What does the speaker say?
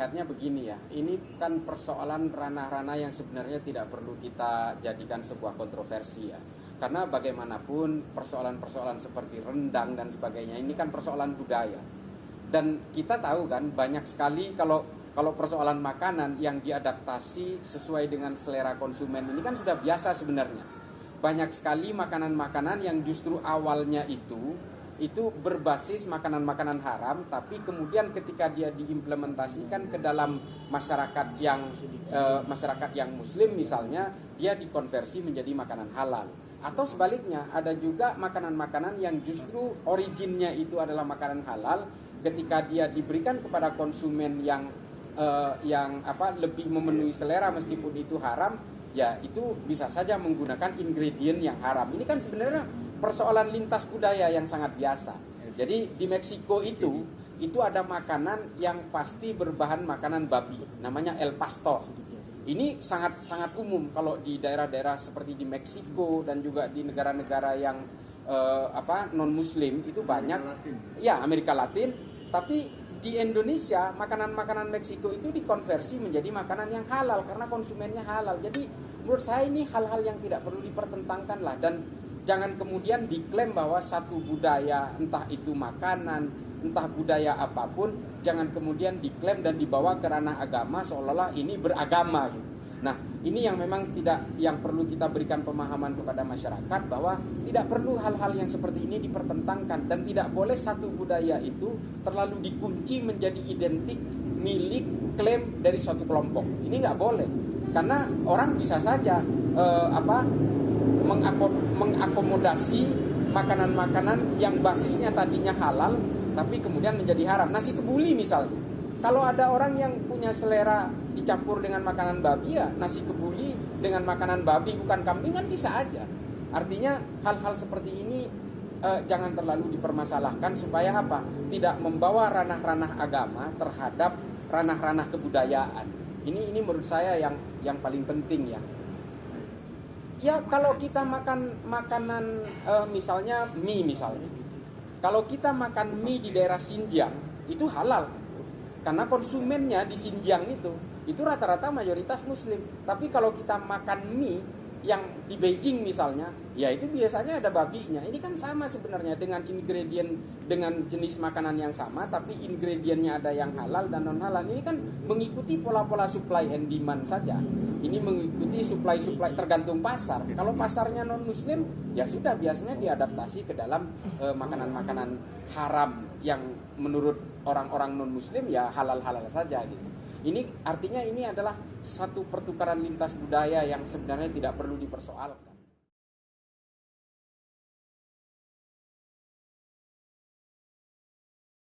melihatnya begini ya, ini kan persoalan ranah-ranah yang sebenarnya tidak perlu kita jadikan sebuah kontroversi ya. Karena bagaimanapun persoalan-persoalan seperti rendang dan sebagainya ini kan persoalan budaya. Dan kita tahu kan banyak sekali kalau persoalan makanan yang diadaptasi sesuai dengan selera konsumen ini kan sudah biasa sebenarnya. Banyak sekali makanan-makanan yang justru awalnya itu berbasis makanan-makanan haram, tapi kemudian ketika dia diimplementasikan ke dalam masyarakat yang muslim misalnya, dia dikonversi menjadi makanan halal. Atau sebaliknya, ada juga makanan-makanan yang justru originnya itu adalah makanan halal, ketika dia diberikan kepada konsumen yang lebih memenuhi selera meskipun itu haram, ya itu bisa saja menggunakan ingredient yang haram. Ini kan sebenarnya persoalan lintas budaya yang sangat biasa. Jadi di Meksiko itu ada makanan yang pasti berbahan makanan babi, namanya el pastor. Ini sangat umum kalau di daerah-daerah seperti di Meksiko dan juga di negara-negara yang non muslim itu banyak. Ya, Amerika Latin. Tapi di Indonesia makanan-makanan Meksiko itu dikonversi menjadi makanan yang halal karena konsumennya halal. Jadi menurut saya ini hal-hal yang tidak perlu dipertentangkan lah, dan jangan kemudian diklaim bahwa satu budaya, entah itu makanan, entah budaya apapun, jangan kemudian diklaim dan dibawa ke ranah agama seolah-olah ini beragama gitu. Nah, ini yang memang yang perlu kita berikan pemahaman kepada masyarakat bahwa tidak perlu hal-hal yang seperti ini dipertentangkan, dan tidak boleh satu budaya itu terlalu dikunci menjadi identik milik klaim dari suatu kelompok. Ini nggak boleh, karena orang bisa saja mengakomodasi makanan-makanan yang basisnya tadinya halal tapi kemudian menjadi haram. Nasi kebuli misalnya, kalau ada orang yang punya selera dicampur dengan makanan babi, ya nasi kebuli dengan makanan babi bukan kambing kan bisa aja. Artinya hal-hal seperti ini jangan terlalu dipermasalahkan supaya apa? Tidak membawa ranah-ranah agama terhadap ranah-ranah kebudayaan. Ini menurut saya yang paling penting ya. Ya kalau kita makan makanan misalnya mie misalnya. Kalau kita makan mie di daerah Xinjiang itu halal. Karena konsumennya di Xinjiang itu rata-rata mayoritas muslim. Tapi kalau kita makan mie yang di Beijing misalnya, ya itu biasanya ada babinya. Ini kan sama sebenarnya dengan jenis makanan yang sama, tapi ingredientnya ada yang halal dan non halal. Ini kan mengikuti pola-pola supply and demand saja. Ini mengikuti supply tergantung pasar. Kalau pasarnya non muslim, ya sudah biasanya diadaptasi ke dalam makanan-makanan haram yang menurut orang-orang non muslim ya halal-halal saja gitu. Ini artinya ini adalah satu pertukaran lintas budaya yang sebenarnya tidak perlu dipersoalkan.